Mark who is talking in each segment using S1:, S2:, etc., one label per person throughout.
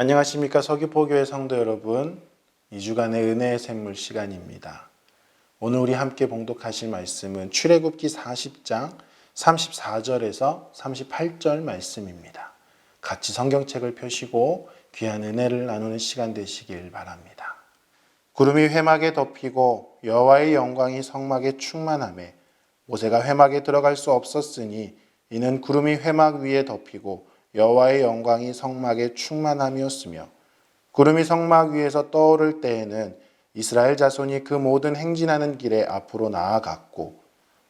S1: 안녕하십니까. 서귀포교회 성도 여러분, 2주간의 은혜의 샘물 시간입니다. 오늘 우리 함께 봉독하실 말씀은 출애굽기 40장 34절에서 38절 말씀입니다. 같이 성경책을 펴시고 귀한 은혜를 나누는 시간 되시길 바랍니다. 구름이 회막에 덮이고 여호와의 영광이 성막에 충만하매 모세가 회막에 들어갈 수 없었으니 이는 구름이 회막 위에 덮이고 여호와의 영광이 성막에 충만함이었으며 구름이 성막 위에서 떠오를 때에는 이스라엘 자손이 그 모든 행진하는 길에 앞으로 나아갔고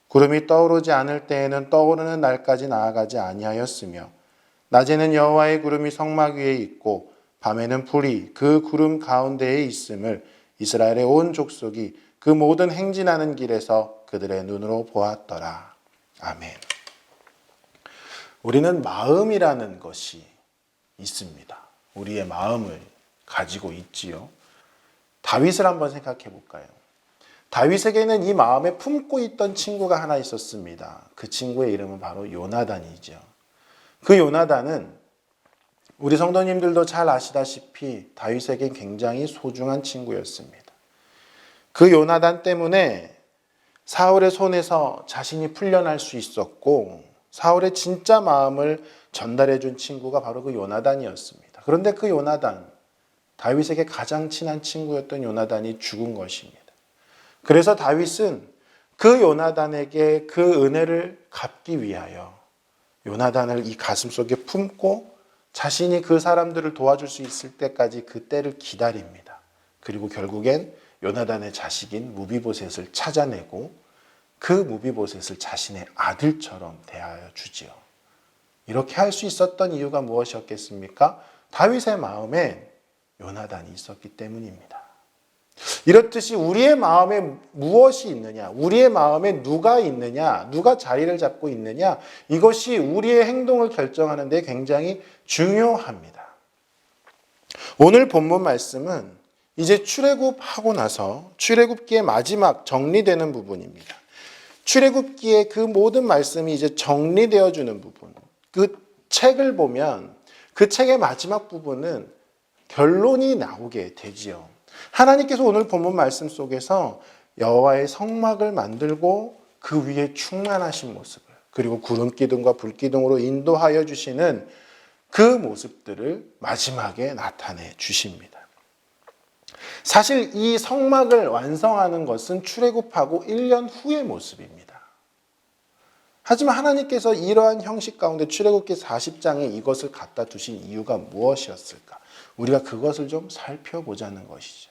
S1: 구름이 떠오르지 않을 때에는 떠오르는 날까지 나아가지 아니하였으며 낮에는 여호와의 구름이 성막 위에 있고 밤에는 불이 그 구름 가운데에 있음을 이스라엘의 온 족속이 그 모든 행진하는 길에서 그들의 눈으로 보았더라. 아멘. 우리는 마음이라는 것이 있습니다. 우리의 마음을 가지고 있지요. 다윗을 한번 생각해 볼까요? 다윗에게는 이 마음에 품고 있던 친구가 하나 있었습니다. 그 친구의 이름은 바로 요나단이죠. 그 요나단은 우리 성도님들도 잘 아시다시피 다윗에겐 굉장히 소중한 친구였습니다. 그 요나단 때문에 사울의 손에서 자신이 풀려날 수 있었고 사울의 진짜 마음을 전달해 준 친구가 바로 그 요나단이었습니다. 그런데 그 요나단, 다윗에게 가장 친한 친구였던 요나단이 죽은 것입니다. 그래서 다윗은 그 요나단에게 그 은혜를 갚기 위하여 요나단을 이 가슴속에 품고 자신이 그 사람들을 도와줄 수 있을 때까지 그 때를 기다립니다. 그리고 결국엔 요나단의 자식인 무비보셋을 찾아내고 그 무비보셋을 자신의 아들처럼 대하여 주지요. 이렇게 할 수 있었던 이유가 무엇이었겠습니까? 다윗의 마음에 요나단이 있었기 때문입니다. 이렇듯이 우리의 마음에 무엇이 있느냐, 우리의 마음에 누가 있느냐, 누가 자리를 잡고 있느냐, 이것이 우리의 행동을 결정하는 데 굉장히 중요합니다. 오늘 본문 말씀은 이제 출애굽하고 나서 출애굽기의 마지막 정리되는 부분입니다. 출애굽기의 그 모든 말씀이 이제 정리되어 주는 부분. 그 책을 보면 그 책의 마지막 부분은 결론이 나오게 되지요. 하나님께서 오늘 본문 말씀 속에서 여호와의 성막을 만들고 그 위에 충만하신 모습을 그리고 구름 기둥과 불 기둥으로 인도하여 주시는 그 모습들을 마지막에 나타내 주십니다. 사실 이 성막을 완성하는 것은 출애굽하고 1년 후의 모습입니다. 하지만 하나님께서 이러한 형식 가운데 출애굽기 40장에 이것을 갖다 두신 이유가 무엇이었을까? 우리가 그것을 좀 살펴보자는 것이죠.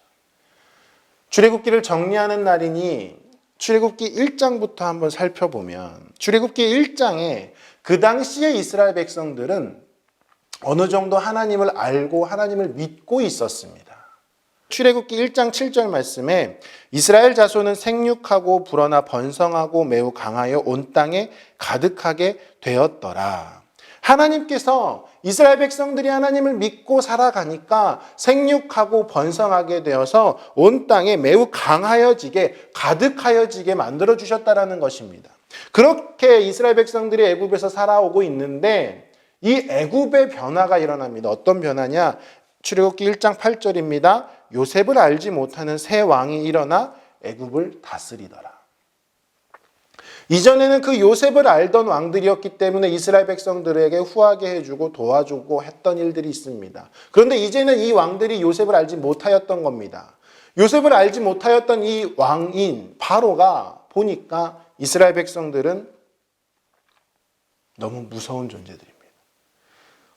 S1: 출애굽기를 정리하는 날이니 출애굽기 1장부터 한번 살펴보면 출애굽기 1장에 그 당시에 이스라엘 백성들은 어느 정도 하나님을 알고 하나님을 믿고 있었습니다. 출애굽기 1장 7절 말씀에 이스라엘 자손은 생육하고 불어나 번성하고 매우 강하여 온 땅에 가득하게 되었더라. 하나님께서 이스라엘 백성들이 하나님을 믿고 살아가니까 생육하고 번성하게 되어서 온 땅에 매우 강하여지게 가득하여지게 만들어 주셨다라는 것입니다. 그렇게 이스라엘 백성들이 애굽에서 살아오고 있는데 이 애굽의 변화가 일어납니다. 어떤 변화냐? 출애굽기 1장 8절입니다. 요셉을 알지 못하는 새 왕이 일어나 애굽을 다스리더라. 이전에는 그 요셉을 알던 왕들이었기 때문에 이스라엘 백성들에게 후하게 해주고 도와주고 했던 일들이 있습니다. 그런데 이제는 이 왕들이 요셉을 알지 못하였던 겁니다. 요셉을 알지 못하였던 이 왕인 바로가 보니까 이스라엘 백성들은 너무 무서운 존재들입니다.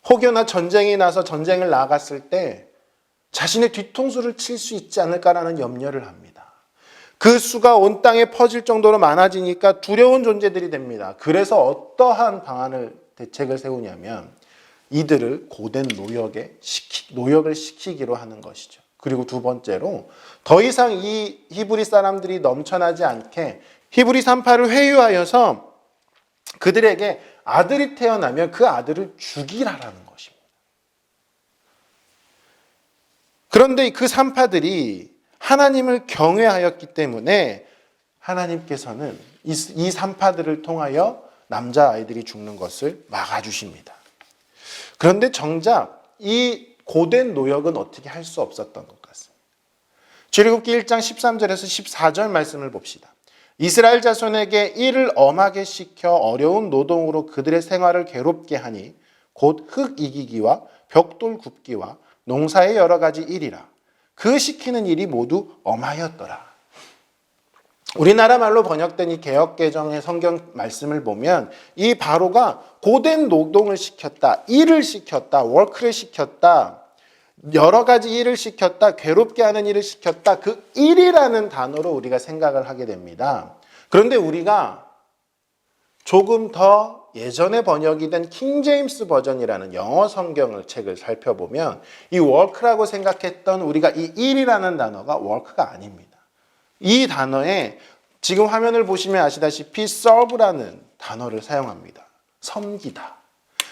S1: 혹여나 전쟁이 나서 전쟁을 나갔을 때 자신의 뒤통수를 칠 수 있지 않을까라는 염려를 합니다. 그 수가 온 땅에 퍼질 정도로 많아지니까 두려운 존재들이 됩니다. 그래서 어떠한 방안을 대책을 세우냐면 이들을 고된 노역을 시키기로 하는 것이죠. 그리고 두 번째로 더 이상 이 히브리 사람들이 넘쳐나지 않게 히브리 산파를 회유하여서 그들에게 아들이 태어나면 그 아들을 죽이라라는 것입니다. 그런데 그 산파들이 하나님을 경외하였기 때문에 하나님께서는 이 산파들을 통하여 남자아이들이 죽는 것을 막아주십니다. 그런데 정작 이 고된 노역은 어떻게 할 수 없었던 것 같습니다. 출애굽기 1장 13절에서 14절 말씀을 봅시다. 이스라엘 자손에게 일을 엄하게 시켜 어려운 노동으로 그들의 생활을 괴롭게 하니 곧 흙 이기기와 벽돌 굽기와 농사의 여러 가지 일이라. 그 시키는 일이 모두 엄하였더라. 우리나라 말로 번역된 이 개역개정의 성경 말씀을 보면 이 바로가 고된 노동을 시켰다, 일을 시켰다, 워크를 시켰다, 여러 가지 일을 시켰다, 괴롭게 하는 일을 시켰다. 그 일이라는 단어로 우리가 생각을 하게 됩니다. 그런데 우리가 조금 더 예전에 번역이 된 킹제임스 버전이라는 영어 성경을 책을 살펴보면 이 work라고 생각했던 우리가 이 일이라는 단어가 work가 아닙니다. 이 단어에 지금 화면을 보시면 아시다시피 serve라는 단어를 사용합니다. 섬기다.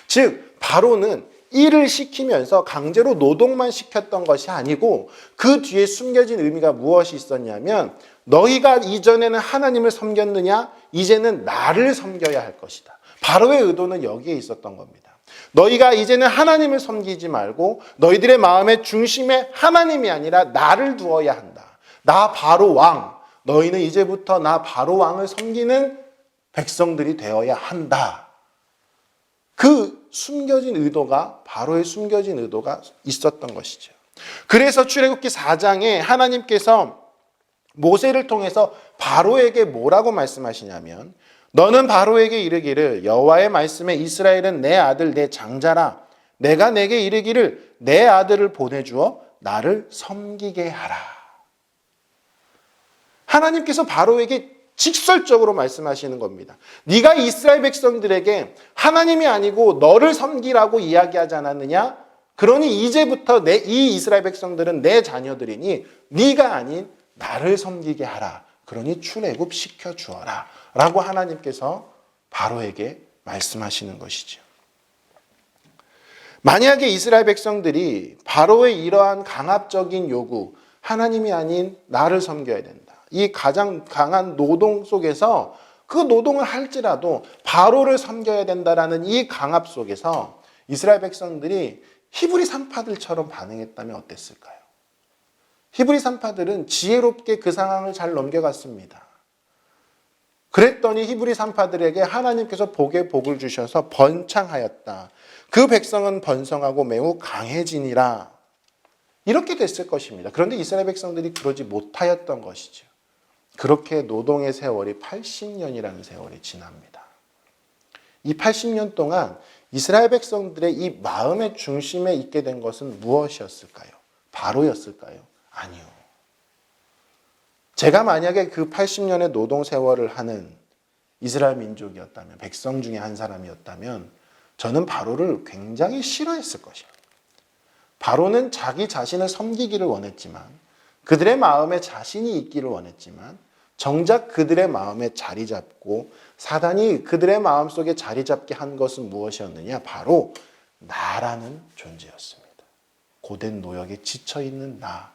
S1: 즉 바로는 일을 시키면서 강제로 노동만 시켰던 것이 아니고 그 뒤에 숨겨진 의미가 무엇이 있었냐면 너희가 이전에는 하나님을 섬겼느냐? 이제는 나를 섬겨야 할 것이다. 바로의 의도는 여기에 있었던 겁니다. 너희가 이제는 하나님을 섬기지 말고 너희들의 마음의 중심에 하나님이 아니라 나를 두어야 한다. 나 바로 왕. 너희는 이제부터 나 바로 왕을 섬기는 백성들이 되어야 한다. 그 숨겨진 의도가 바로의 숨겨진 의도가 있었던 것이죠. 그래서 출애굽기 4장에 하나님께서 모세를 통해서 바로에게 뭐라고 말씀하시냐면 너는 바로에게 이르기를 여호와의 말씀에 이스라엘은 내 아들 내 장자라 내가 내게 이르기를 내 아들을 보내주어 나를 섬기게 하라. 하나님께서 바로에게 직설적으로 말씀하시는 겁니다. 네가 이스라엘 백성들에게 하나님이 아니고 너를 섬기라고 이야기하지 않았느냐? 그러니 이제부터 이 이스라엘 백성들은 내 자녀들이니 네가 아닌 나를 섬기게 하라. 그러니 출애굽 시켜주어라. 라고 하나님께서 바로에게 말씀하시는 것이죠. 만약에 이스라엘 백성들이 바로의 이러한 강압적인 요구, 하나님이 아닌 나를 섬겨야 된다. 이 가장 강한 노동 속에서 그 노동을 할지라도 바로를 섬겨야 된다라는 이 강압 속에서 이스라엘 백성들이 히브리 산파들처럼 반응했다면 어땠을까요? 히브리 산파들은 지혜롭게 그 상황을 잘 넘겨갔습니다. 그랬더니 히브리 산파들에게 하나님께서 복에 복을 주셔서 번창하였다. 그 백성은 번성하고 매우 강해지니라. 이렇게 됐을 것입니다. 그런데 이스라엘 백성들이 그러지 못하였던 것이죠. 그렇게 노동의 세월이 80년이라는 세월이 지납니다. 이 80년 동안 이스라엘 백성들의 이 마음의 중심에 있게 된 것은 무엇이었을까요? 바로였을까요? 아니요. 제가 만약에 그 80년의 노동 세월을 하는 이스라엘 민족이었다면, 백성 중에 한 사람이었다면 저는 바로를 굉장히 싫어했을 것입니다. 바로는 자기 자신을 섬기기를 원했지만 그들의 마음에 자신이 있기를 원했지만 정작 그들의 마음에 자리 잡고 사단이 그들의 마음속에 자리 잡게 한 것은 무엇이었느냐? 바로 나라는 존재였습니다. 고된 노역에 지쳐있는 나.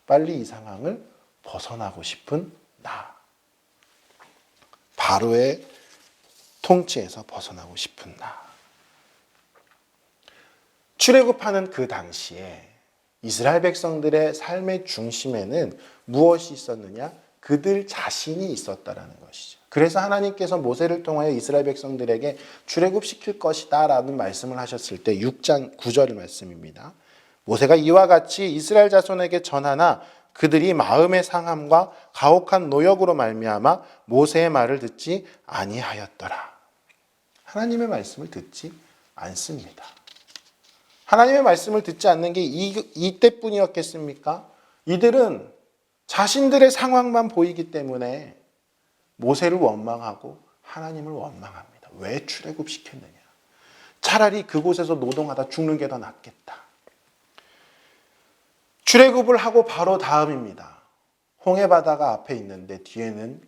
S1: 빨리 이 상황을 벗어나고 싶은 나. 바로의 통치에서 벗어나고 싶은 나. 출애굽하는 그 당시에 이스라엘 백성들의 삶의 중심에는 무엇이 있었느냐? 그들 자신이 있었다라는 것이죠. 그래서 하나님께서 모세를 통하여 이스라엘 백성들에게 출애굽시킬 것이다 라는 말씀을 하셨을 때 6장 9절 말씀입니다. 모세가 이와 같이 이스라엘 자손에게 전하나 그들이 마음의 상함과 가혹한 노역으로 말미암아 모세의 말을 듣지 아니하였더라. 하나님의 말씀을 듣지 않습니다. 하나님의 말씀을 듣지 않는 게 이때뿐이었겠습니까? 이들은 자신들의 상황만 보이기 때문에 모세를 원망하고 하나님을 원망합니다. 왜 출애굽시켰느냐? 차라리 그곳에서 노동하다 죽는 게 더 낫겠다. 출애굽을 하고 바로 다음입니다. 홍해바다가 앞에 있는데 뒤에는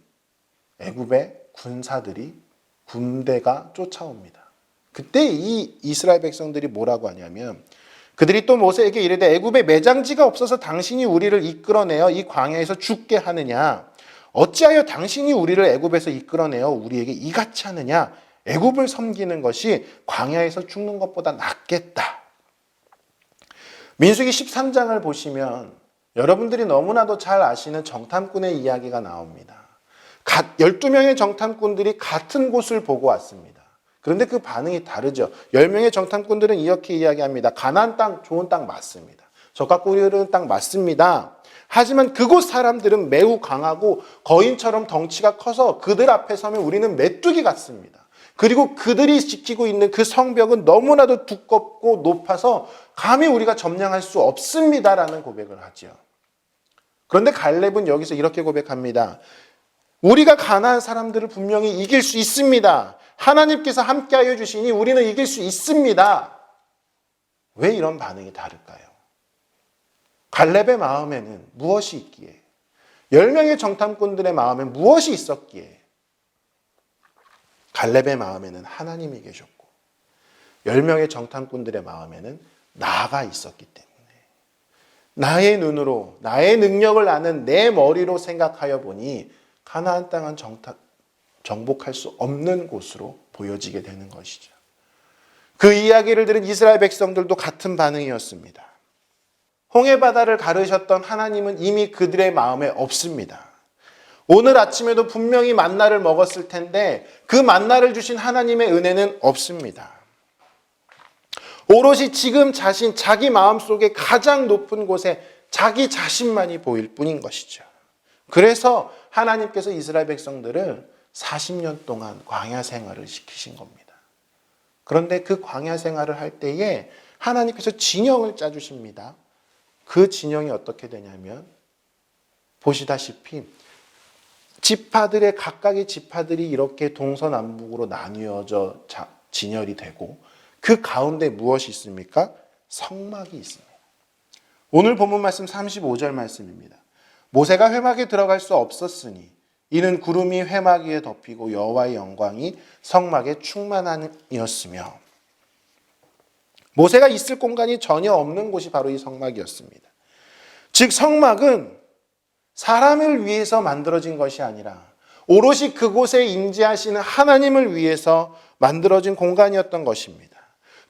S1: 애굽의 군대가 쫓아옵니다. 그때 이 이스라엘 백성들이 뭐라고 하냐면 그들이 또 모세에게 이르되 애굽에 매장지가 없어서 당신이 우리를 이끌어내어 이 광야에서 죽게 하느냐? 어찌하여 당신이 우리를 애굽에서 이끌어내어 우리에게 이같이 하느냐? 애굽을 섬기는 것이 광야에서 죽는 것보다 낫겠다. 민수기 13장을 보시면 여러분들이 너무나도 잘 아시는 정탐꾼의 이야기가 나옵니다. 12명의 정탐꾼들이 같은 곳을 보고 왔습니다. 그런데 그 반응이 다르죠. 10명의 정탐꾼들은 이렇게 이야기합니다. 가나안 땅, 좋은 땅 맞습니다. 적과 꿀이 흐르는 땅 맞습니다. 하지만 그곳 사람들은 매우 강하고 거인처럼 덩치가 커서 그들 앞에 서면 우리는 메뚜기 같습니다. 그리고 그들이 지키고 있는 그 성벽은 너무나도 두껍고 높아서 감히 우리가 점령할 수 없습니다라는 고백을 하죠. 그런데 갈렙은 여기서 이렇게 고백합니다. 우리가 가나안 사람들을 분명히 이길 수 있습니다. 하나님께서 함께하여 주시니 우리는 이길 수 있습니다. 왜 이런 반응이 다를까요? 갈렙의 마음에는 무엇이 있기에, 10명의 정탐꾼들의 마음엔 무엇이 있었기에, 갈렙의 마음에는 하나님이 계셨고 10명의 정탐꾼들의 마음에는 나가 있었기 때문에, 나의 눈으로 나의 능력을 아는 내 머리로 생각하여 보니 가나안 땅은 정복할 수 없는 곳으로 보여지게 되는 것이죠. 그 이야기를 들은 이스라엘 백성들도 같은 반응이었습니다. 홍해바다를 가르셨던 하나님은 이미 그들의 마음에 없습니다. 오늘 아침에도 분명히 만나를 먹었을 텐데 그 만나를 주신 하나님의 은혜는 없습니다. 오롯이 지금 자기 마음속에 가장 높은 곳에 자기 자신만이 보일 뿐인 것이죠. 그래서 하나님께서 이스라엘 백성들을 40년 동안 광야 생활을 시키신 겁니다. 그런데 그 광야 생활을 할 때에 하나님께서 진영을 짜주십니다. 그 진영이 어떻게 되냐면 보시다시피 지파들의 각각의 지파들이 이렇게 동서남북으로 나뉘어져 진열이 되고 그 가운데 무엇이 있습니까? 성막이 있습니다. 오늘 본문 말씀 35절 말씀입니다. 모세가 회막에 들어갈 수 없었으니 이는 구름이 회막 위에 덮이고 여호와의 영광이 성막에 충만하였으며, 모세가 있을 공간이 전혀 없는 곳이 바로 이 성막이었습니다. 즉 성막은 사람을 위해서 만들어진 것이 아니라 오롯이 그곳에 임재하시는 하나님을 위해서 만들어진 공간이었던 것입니다.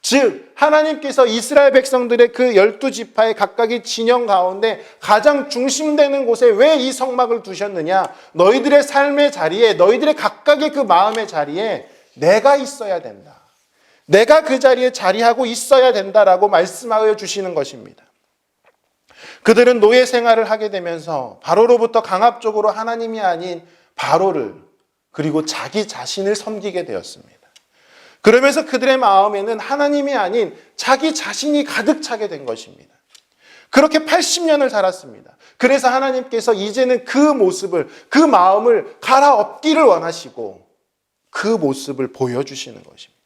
S1: 즉 하나님께서 이스라엘 백성들의 그 12지파의 각각의 진영 가운데 가장 중심되는 곳에 왜 이 성막을 두셨느냐? 너희들의 삶의 자리에, 너희들의 각각의 그 마음의 자리에 내가 있어야 된다. 내가 그 자리에 자리하고 있어야 된다라고 말씀하여 주시는 것입니다. 그들은 노예 생활을 하게 되면서 바로로부터 강압적으로 하나님이 아닌 바로를, 그리고 자기 자신을 섬기게 되었습니다. 그러면서 그들의 마음에는 하나님이 아닌 자기 자신이 가득 차게 된 것입니다. 그렇게 80년을 살았습니다. 그래서 하나님께서 이제는 그 모습을, 그 마음을 갈아엎기를 원하시고 그 모습을 보여주시는 것입니다.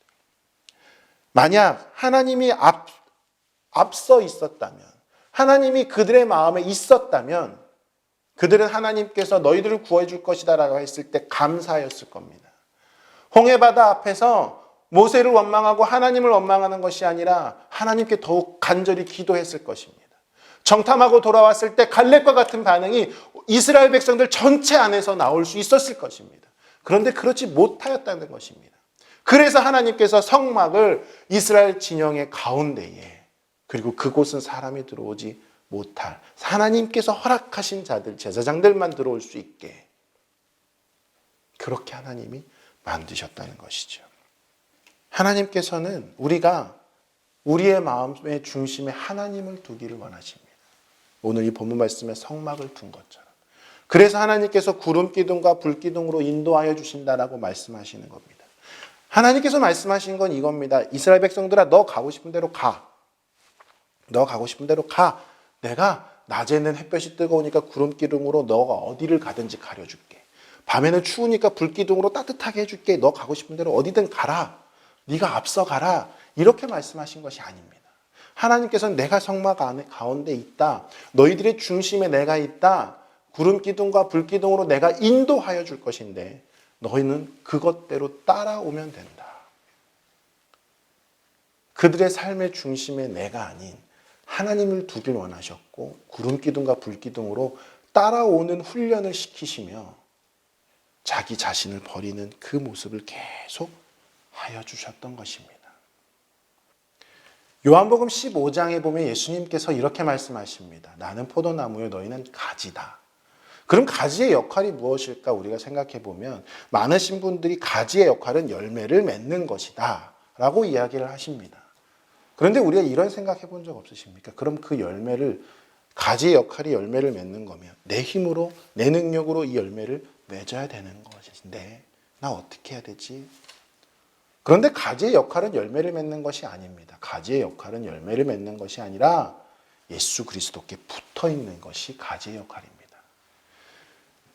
S1: 만약 하나님이 앞서 있었다면, 하나님이 그들의 마음에 있었다면 그들은 하나님께서 너희들을 구해줄 것이다 라고 했을 때 감사하였을 겁니다. 홍해바다 앞에서 모세를 원망하고 하나님을 원망하는 것이 아니라 하나님께 더욱 간절히 기도했을 것입니다. 정탐하고 돌아왔을 때 갈렙과 같은 반응이 이스라엘 백성들 전체 안에서 나올 수 있었을 것입니다. 그런데 그렇지 못하였다는 것입니다. 그래서 하나님께서 성막을 이스라엘 진영의 가운데에, 그리고 그곳은 사람이 들어오지 못할, 하나님께서 허락하신 자들, 제사장들만 들어올 수 있게 그렇게 하나님이 만드셨다는 것이죠. 하나님께서는 우리가 우리의 마음의 중심에 하나님을 두기를 원하십니다. 오늘 이 본문 말씀에 성막을 둔 것처럼. 그래서 하나님께서 구름 기둥과 불 기둥으로 인도하여 주신다라고 말씀하시는 겁니다. 하나님께서 말씀하신 건 이겁니다. 이스라엘 백성들아, 너 가고 싶은 대로 가. 너 가고 싶은 대로 가. 내가 낮에는 햇볕이 뜨거우니까 구름 기둥으로 너가 어디를 가든지 가려줄게. 밤에는 추우니까 불 기둥으로 따뜻하게 해줄게. 너 가고 싶은 대로 어디든 가라. 네가 앞서 가라. 이렇게 말씀하신 것이 아닙니다. 하나님께서는 내가 성막 가운데 있다. 너희들의 중심에 내가 있다. 구름 기둥과 불 기둥으로 내가 인도하여 줄 것인데 너희는 그것대로 따라오면 된다. 그들의 삶의 중심에 내가 아닌 하나님을 두길 원하셨고 구름 기둥과 불 기둥으로 따라오는 훈련을 시키시며 자기 자신을 버리는 그 모습을 계속 하여 주셨던 것입니다. 요한복음 15장에 보면 예수님께서 이렇게 말씀하십니다. 나는 포도나무요 너희는 가지다. 그럼 가지의 역할이 무엇일까 우리가 생각해 보면 많으신 분들이 가지의 역할은 열매를 맺는 것이다 라고 이야기를 하십니다. 그런데 우리가 이런 생각해 본 적 없으십니까? 그럼 그 열매를 가지의 역할이 열매를 맺는 거면 내 힘으로 내 능력으로 이 열매를 맺어야 되는 것인데 나 어떻게 해야 되지? 그런데 가지의 역할은 열매를 맺는 것이 아닙니다. 가지의 역할은 열매를 맺는 것이 아니라 예수 그리스도께 붙어 있는 것이 가지의 역할입니다.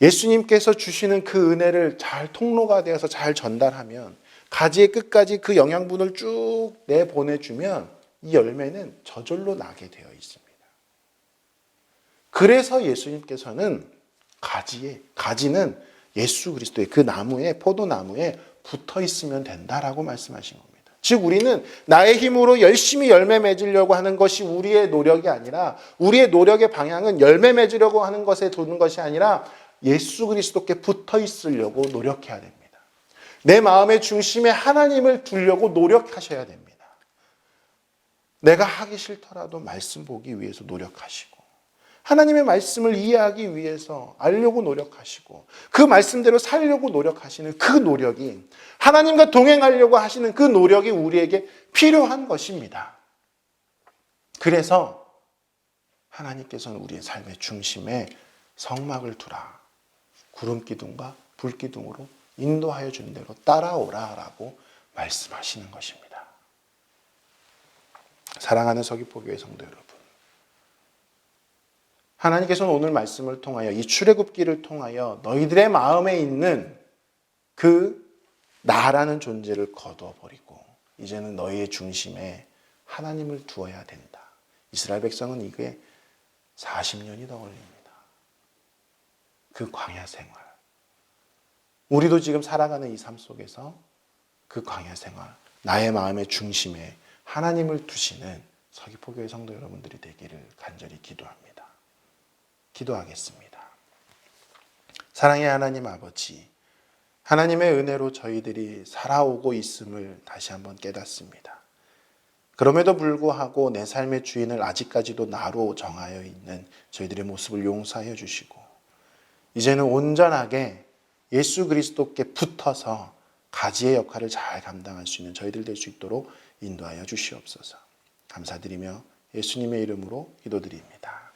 S1: 예수님께서 주시는 그 은혜를 잘 통로가 되어서 잘 전달하면 가지의 끝까지 그 영양분을 쭉 내보내주면 이 열매는 저절로 나게 되어 있습니다. 그래서 예수님께서는 가지는 예수 그리스도의 그 나무에, 포도나무에 붙어 있으면 된다라고 말씀하신 겁니다. 즉 우리는 나의 힘으로 열심히 열매 맺으려고 하는 것이 우리의 노력이 아니라 우리의 노력의 방향은 열매 맺으려고 하는 것에 두는 것이 아니라 예수 그리스도께 붙어 있으려고 노력해야 됩니다. 내 마음의 중심에 하나님을 두려고 노력하셔야 됩니다. 내가 하기 싫더라도 말씀 보기 위해서 노력하시고 하나님의 말씀을 이해하기 위해서 알려고 노력하시고 그 말씀대로 살려고 노력하시는 그 노력이 하나님과 동행하려고 하시는 그 노력이 우리에게 필요한 것입니다. 그래서 하나님께서는 우리의 삶의 중심에 성막을 두라. 구름기둥과 불기둥으로 인도하여 준 대로 따라오라라고 말씀하시는 것입니다. 사랑하는 서귀포교회 성도 여러분, 하나님께서는 오늘 말씀을 통하여 이 출애굽기를 통하여 너희들의 마음에 있는 그 나라는 존재를 거두어버리고 이제는 너희의 중심에 하나님을 두어야 된다. 이스라엘 백성은 이게 40년이 더 걸립니다. 그 광야 생활. 우리도 지금 살아가는 이 삶 속에서 그 광야 생활, 나의 마음의 중심에 하나님을 두시는 서귀포교회 성도 여러분들이 되기를 간절히 기도합니다. 기도하겠습니다. 사랑의 하나님 아버지, 하나님의 은혜로 저희들이 살아오고 있음을 다시 한번 깨닫습니다. 그럼에도 불구하고 내 삶의 주인을 아직까지도 나로 정하여 있는 저희들의 모습을 용서하여 주시고 이제는 온전하게 예수 그리스도께 붙어서 가지의 역할을 잘 감당할 수 있는 저희들 될 수 있도록 인도하여 주시옵소서. 감사드리며 예수님의 이름으로 기도드립니다.